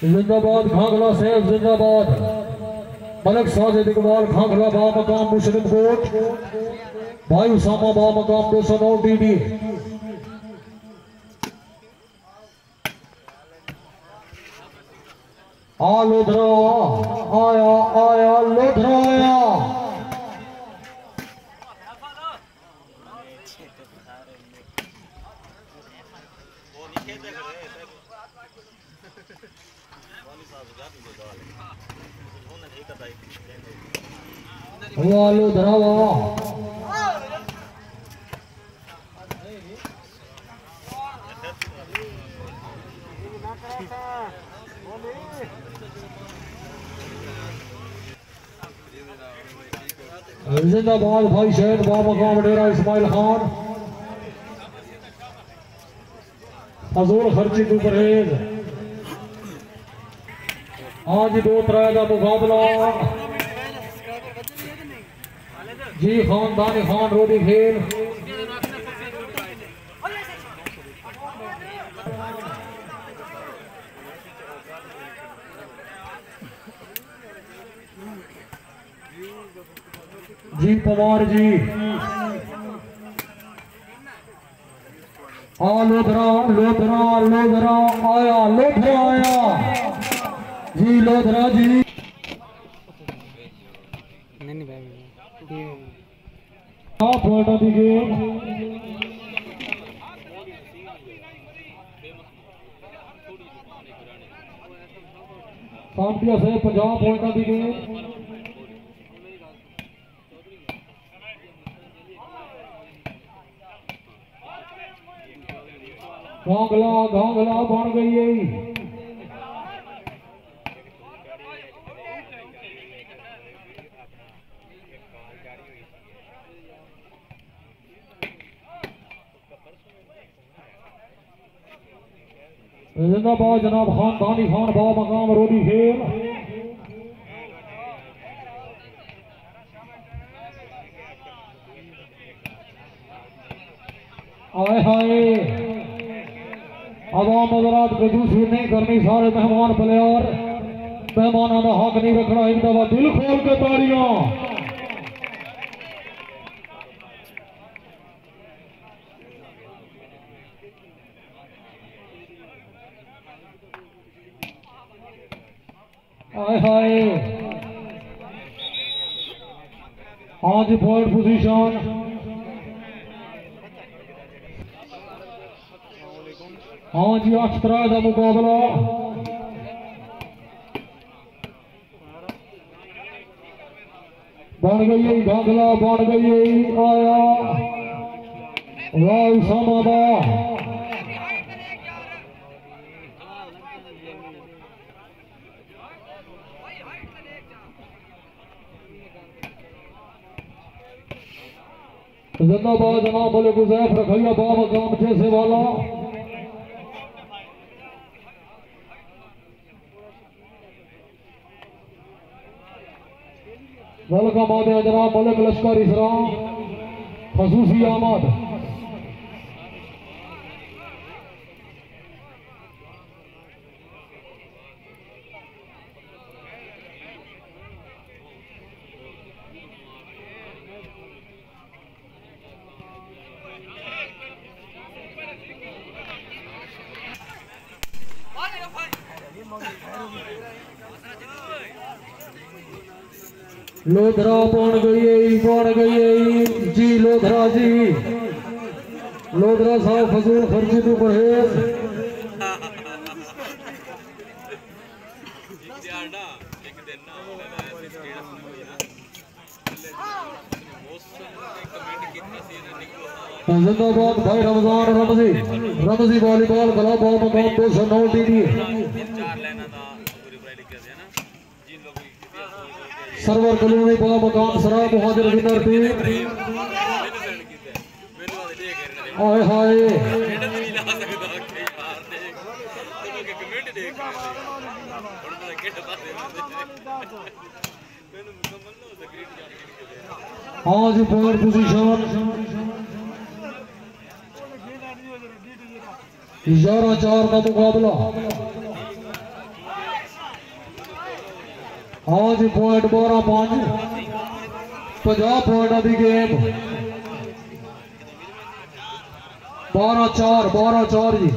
जिंदाबाद खांगला सेफ जिंदाबाद। मलक साजिद इकबाल खांगला बा मकाम मुस्लिम कोट भाई उसामा बा मकाम 209 DD। आ लोधरा आया आया लोधरा आया। हुआ लोधरा हुआ जिंदाबाद भाई शहद बाबा का डेरा इस्माइल खान। फजूल खर्ची को परहेज। आज 2-3 का मुकाबला जी खानदानी खान रोडी खेल। जी पवार जी आ लोधरा लोधरा लोधरा आया लोधरा आया जी लोधरा जी। फोटो दीजिए सांपिया से 50 फोटो दीजिए। घोंगला घोंगला बन गई है। जिंदाबाद जनाब खानदानी खान बा मकाम रोडी खेल। आए हाय आवाम हजरात कंजूसी नहीं करनी। सारे मेहमान प्लेयर मेहमानों का हक नहीं रखना। एक दफा दिल खोल के ताड़ियां। आए हाय आज फोर्थ पोजीशन हाँ जी 8 तरह का मुकाबला। बन गई है घाघला बन गई है आया वाह उसामा जिंदाबाद जनाब मलिक उजैफ रखैया बाबा काम जैसे वाला। वेलकम आदे जनाब मलिक लश्कर इसराम खसूसी आमद। लोधरा बन गई जी लोधरा जी। लोधरा साहब फजूल खर्ची तो परहेज। जिंदाबाद भाई रमजान रमजी वॉलीबॉल क्लब बाबा मकाम 209 DD। सरवर कॉलोनी बाबा मकाम सराय मुहाजिर विनर टीम। आए हाय आज फोर्थ पोजीशन 11-4 का मुकाबला। हाँ जी पॉइंट 12-5 50 पॉइंट की गेम 12-4 जी।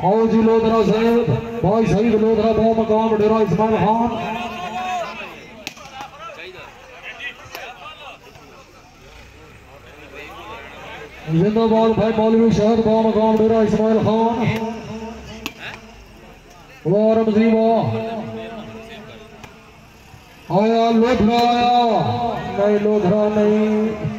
आओ जी लोधरा साहब भाई शहीद लोधरा बा मकाम डेरा इस्माइल खान जिंदाबाद भाई मौलवी शहद बा मकाम डेरा इस्माइल खान वाह रमजी वाह आया लोधरा आया नहीं लोधरा नहीं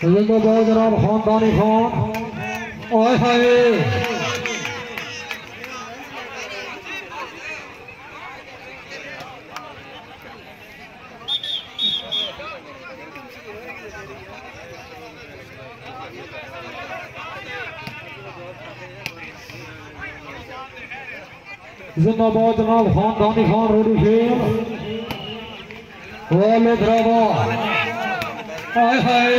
जिंदाबाद जनाब खानदानी खान आए हाय जिंदाबाद जनाब खानदानी खान रोडी खेल वाले ड्रावा आए हाय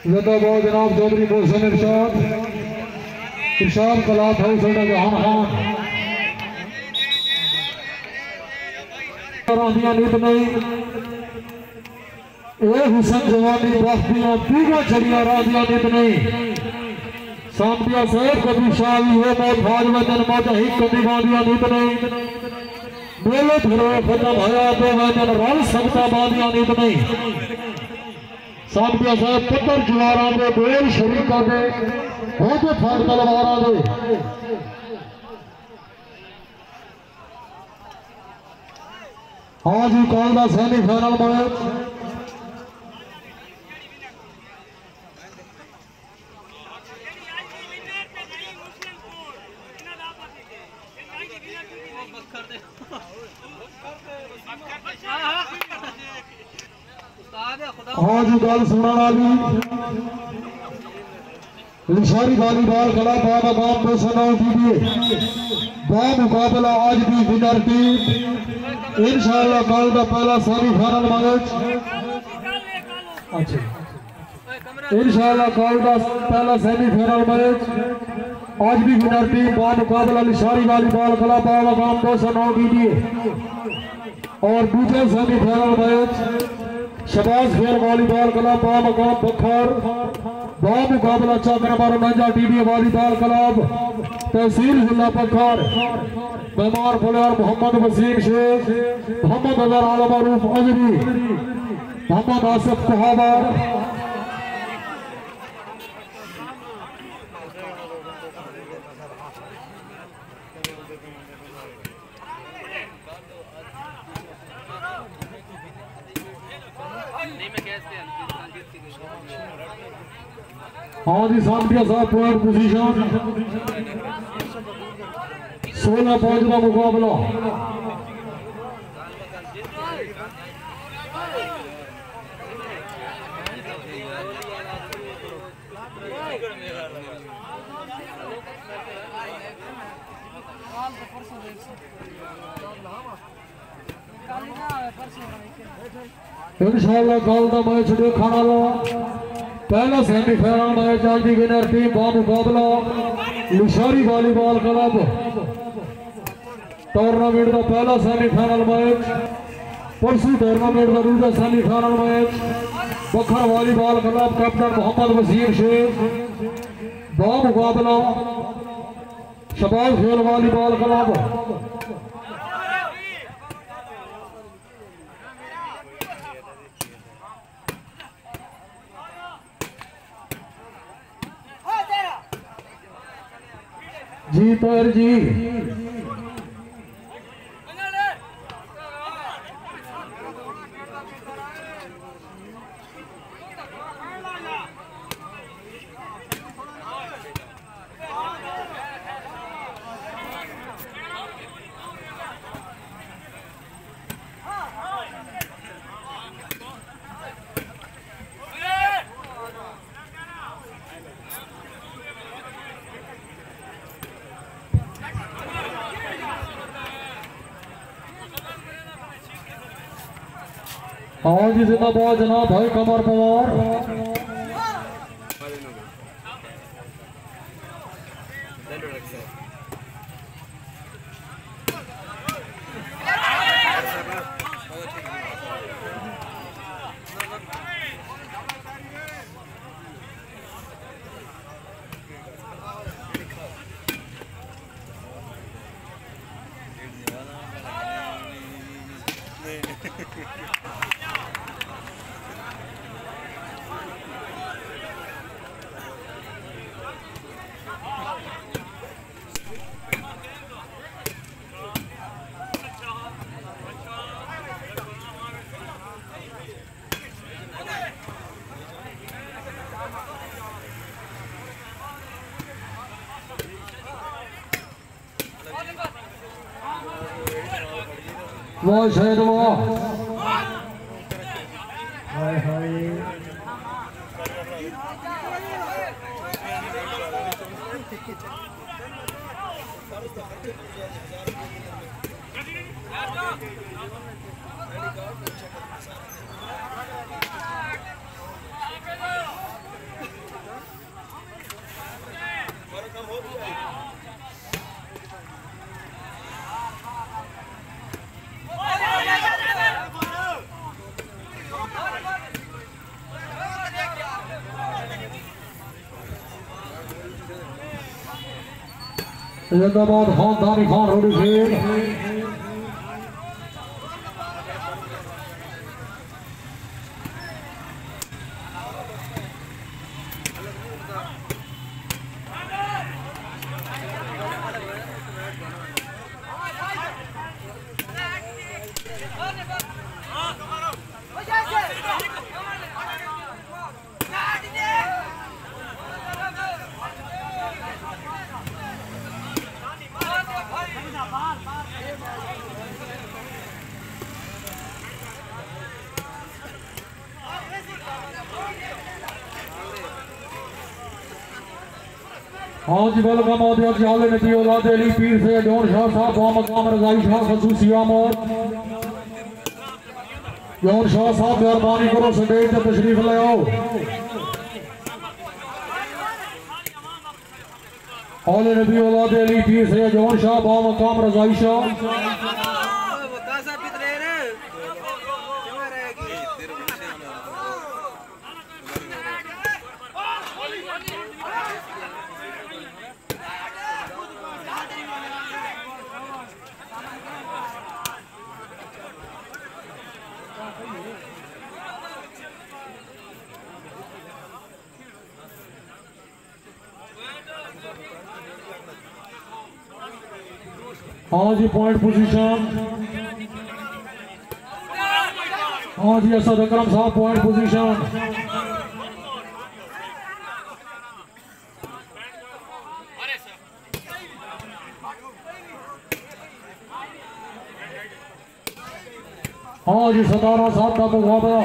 जिंदाबाद जनाब चौधरी मोहसिन इरशाद कलात हाउस जहान खान नीत नहीं हुसन जवानी बख्तियां तीगा छड़िया राजिया नीत नहीं सांपिया साहब कभी शाही हो मौत भाज वजन मौत ही कभी बादिया नीत नहीं बोलो धरो खत्म हया तो वजन रल सकता बादिया नीत नहीं सांपिया साहब पुत्र जवारा दे बेल शरीका दे होते फाड़ तलवारा दे हाँ जी कौन दा सेमीफाइनल मैच हाँ जी गल सुना वाली लिशारी वॉलीबॉल कला बाबा बाप को सुनाओ दीजिए बा मुकाबला आज भी विनर टीम इंशाअल्लाह कल का पहला सेमीफाइनल मैच अच्छा इंशाअल्लाह कल का पहला सेमीफाइनल मैच आज भी विनर टीम बा मुकाबला लिशारी वॉलीबॉल कला बाबा बाप को सुनाओ दीजिए और दूसरा सेमीफाइनल मैच शबाज खेल वॉलीबॉल क्लब बा मकाम बखर बा मुकाबला चक्र नंबर 49 टीडी वॉलीबॉल क्लब तहसील जिला बखर मेहमान प्लेयर मोहम्मद वसीम शेख मोहम्मद अजहर आलम रूफ अजरी मोहम्मद आसिफ कुहावर हाँ जी सांपिया साहब पॉइंट पोजीशन 16 पॉइंट का मुकाबला इंशाअल्लाह कल का मैच देखने वाला पहला सेमीफाइनल मैच आज की विनर टीम बा मुकाबला लिशारी वॉलीबॉल क्लब टूर्नामेंट का पहला सेमीफाइनल मैच परसों टूर्नामेंट का दूसरा सेमीफाइनल मैच बखर volleyball club captain Mohammad Wasim Shaikh बा मुकाबला शबाज खेल वॉलीबॉल क्लब जी पैर जी हाँ जी जिंदाबाद जनाब भाई कमर पवार। वाह शायद वाह हाय हाय जिंदाबाद खानदानी खान रोडी खेल। हाँ जी वेलकम आदिया जाले नबी औलाद अली पीर से जौन शाह साहब व मकाम रजाई शाह खसूसी आमद जौन शाह साहब मेहरबानी करो स्टेज पे तशरीफ ले आओ। औले नबी औलाद अली पीर से जौन शाह व मकाम रजाई शाह हाँ जी पॉइंट पोजीशन। हाँ जी असद अकरम साहब पॉइंट पोजीशन। हाँ जी सदारा साहब का मुकाबला।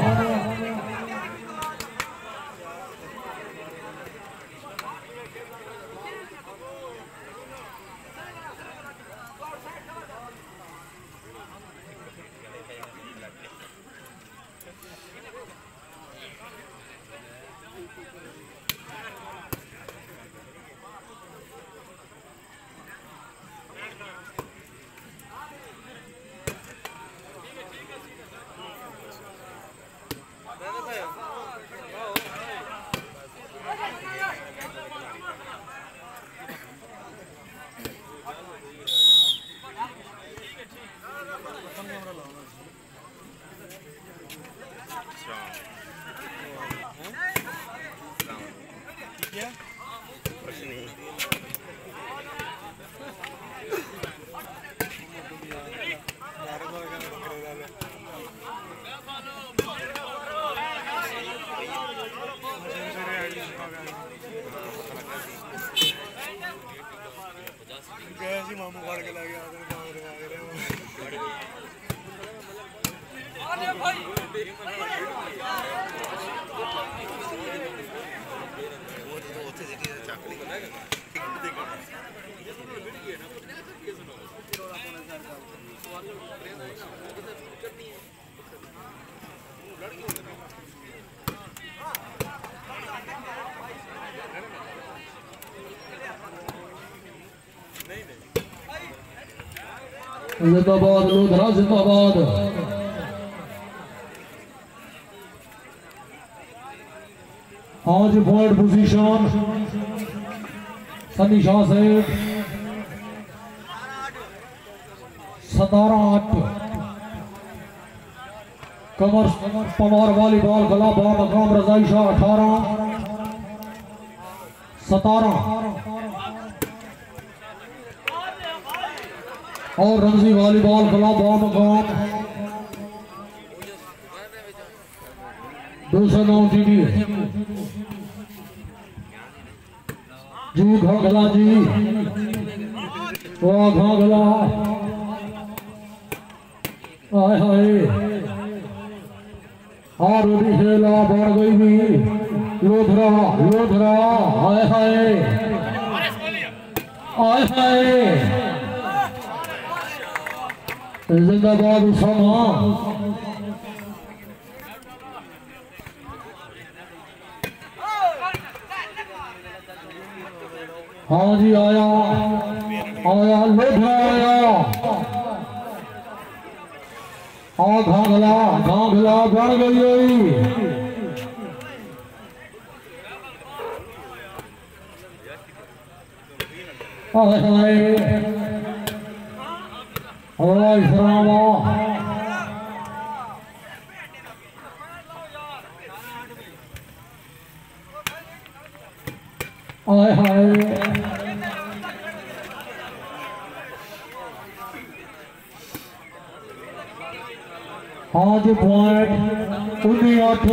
जिंदाबाद लोधरा जिंदाबाद। आज पॉइंट पोजीशन सनी शाह साहब 17-8। कमर पवार वॉलीबॉल गला मकाम रजाई शाह 18-17। और रमजी वॉलीबॉल गला मकाम 209 टीडी जी घाघला जी वाह घाघला हाय हाय और खेला बढ़ गई भी लोधरा लोधरा हाय हाय हाय हाय जिंदाबाद उसामा। हाँ जी आया आया लोधरा आया। हाँ घाघला घाघला बढ़ गई। हाय हाय हाय इस्लामा हाय हाय आज पॉइंट 19-8।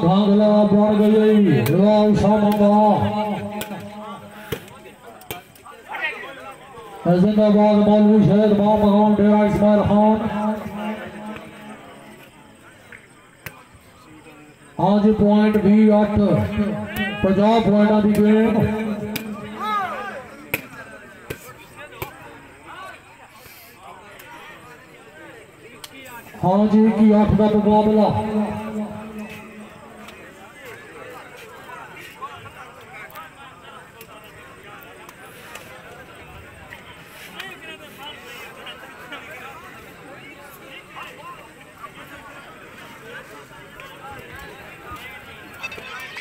घाघला बढ़ गई जिंदाबाद मौलवी शहद मकाम डेरा इस्माइल खान। आज पॉइंट 20-8 50 पॉइंट की गेम। हाँ जी की 8 का मुकाबला।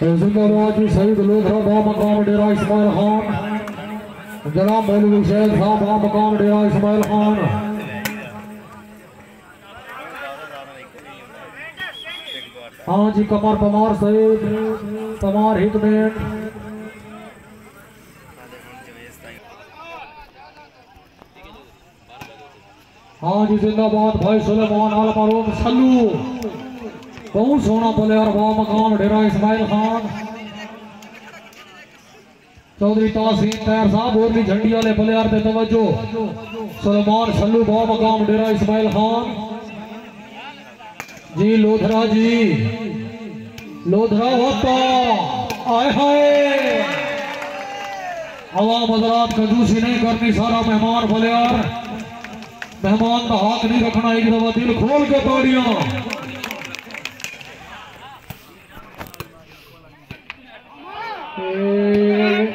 जिंदाबाद जी शहीद लोधरा बा मकाम डेरा इस्माइल खान। जनाब मौलवी शहद साहब बा मकाम डेरा इस्माइल खान। हाँ जी कमर पमार सईद पमार हितमैन। हाँ जी जिंदाबाद भाई सुलेमान आल मारूम सल्लू बहुत सोना प्लेयर बा मकाम डेरा इस्माइल खान। चौधरी तासीम तैयार साहब बोरली झंडी वाले प्लेयर पे तवज्जो। सुलेमान सल्लू बा मकाम डेरा इस्माइल खान जी। लोधरा जी लोधरा होता आए हाय हवा मजरात कंजूसी नहीं करनी। सारा मेहमान प्लेयर मेहमान का हाथ नहीं रखना। एक दफा दिल खोल के ताड़ियां।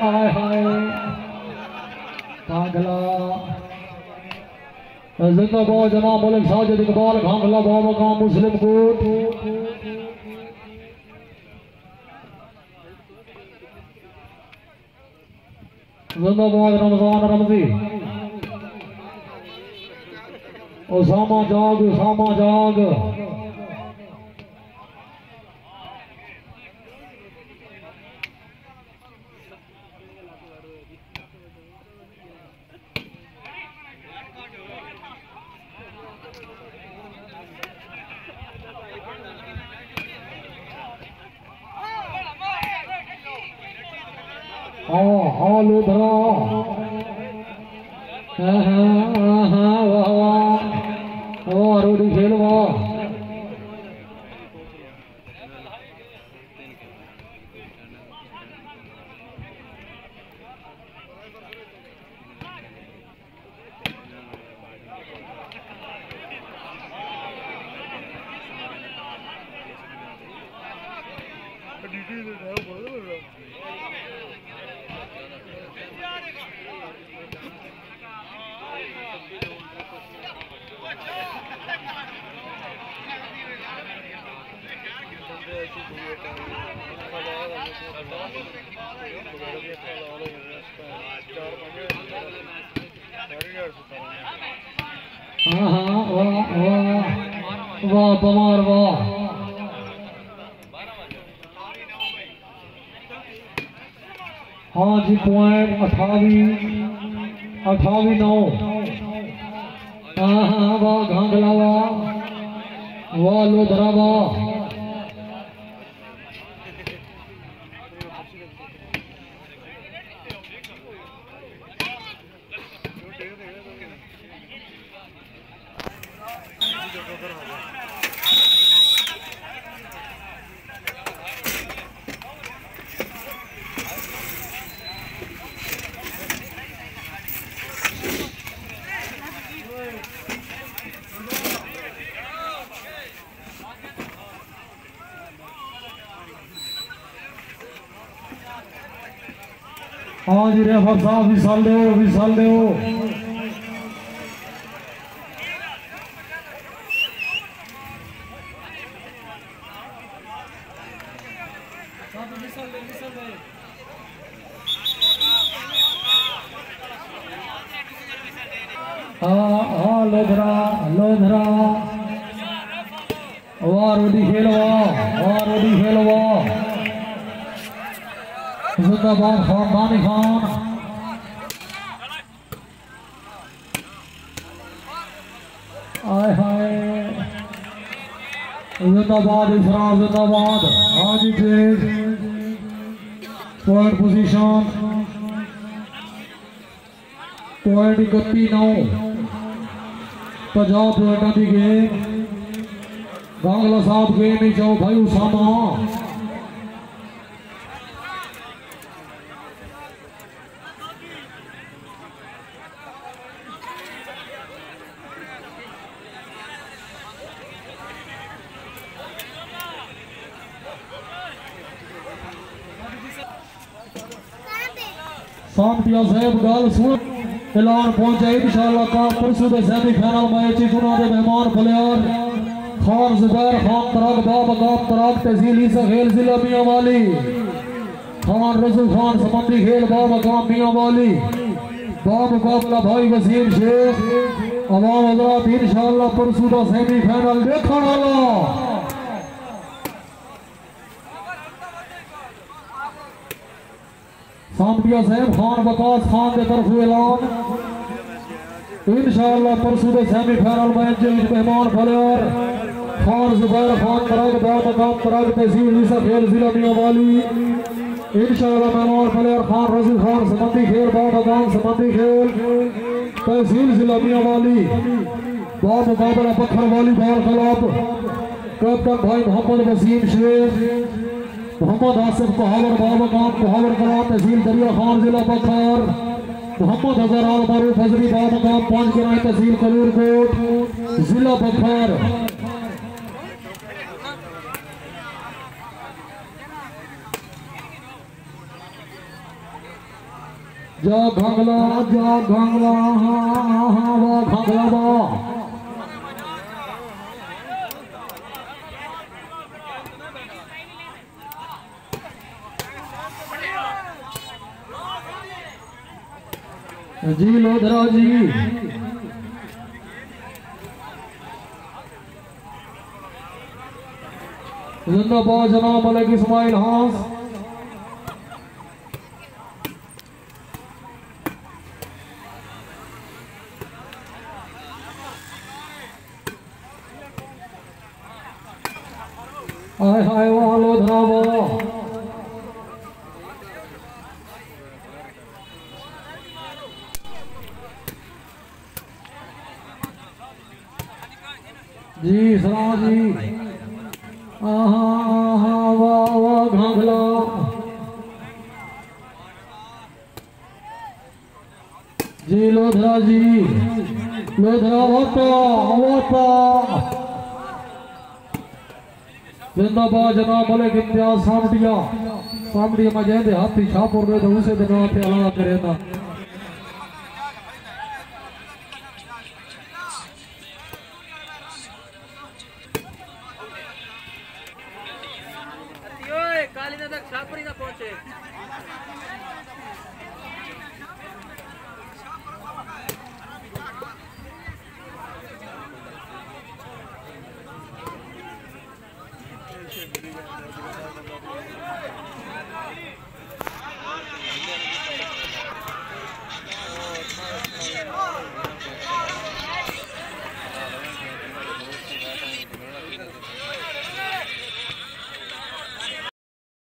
आए हाय घाघला जिंदाबाद जनाब मलिक साजिद इकबाल घाघला बा मकाम मुस्लिम कोट। जिंदाबाद रमजान रमजी उसामा जाग उसामा जाग। हाँ लोधरा हाँ वाह वाह रोडी खेल वाह। हाँ हाँ वाह वाह वाह बमार वाह। हाँ जी पॉइंट 28-9। हाँ हाँ वाह घांगला वाह वाह लोधरा वाह। हाँ जी रेफर साहब विशाल दो विशाल दो। हाँ हाँ लोधरा लोधरा वाह रोडी खेल वाह रोडी खेल वाह। जिंदाबाद खानदानी खान। आय हाय जिंदाबाद इसरार जिंदाबाद। हाँ जी तेज पॉइंट पोजीशन पॉइंट 31-9 50 पॉइंट की गेम। गांगला साहब गेम नहीं जाओ भाई उसामा। सामटिया साहब गल सुन ऐलान पहुंचा इंशाअल्लाह का परसों के सेमीफाइनल मैच चुना दे मेहमान प्लेयर खान जुबैर खान तराक बाब गाम तराक तहसील ईसा खेल जिला मियां वाली खान रसूल खान समंदी खेल बाब गाम मियां वाली बाब मुकाबला भाई वसीम शेख अवाम हजरात इंशाअल्लाह परसों का सेमीफाइनल देखने वाला। सामटिया साहब खान वकास खान के तरफ ऐलान इंशाअल्लाह परसों के सेमीफाइनल मैच मेहमान प्लेयर खान जुबैर खान तराक बाब गाम तराक तहसील ईसा खेल जिला मियां वाली इंशाअल्लाह मेहमान प्लेयर खान रसूल खान समंदी खेल बाब गाम समंदी खेल तहसील जिला मियां वाली बाब मुकाबला पत्थर वाली बाल खिलाफ कैप्टन भाई मोहम्मद वसीम शेख मोहम्मद आसिफ बहावर बाबा गांव बहावर कला तहसील दरिया खान जिला बखर मोहम्मद हजर आल मारूफ हजरी बाबा गांव 5 गिराई तहसील कलूरकोट जिला बखर। जा घांगला हाँ वाह घांगला वाह। जी लोधरा जी जिंदाबाद जनाब मलिक इस्माइल हांस। आय हाय वाह लोधरा वाह। जी सलाम जी वाह वाह घांगला जी लोधरा जी लोधरा होता जिंदाबाद जनाब मलिक इम्तियाज सामडिया में जैसे हाथी छापुर रहे तो उसे दिन अला करे ना काली तक छापुरी ना पहुंचे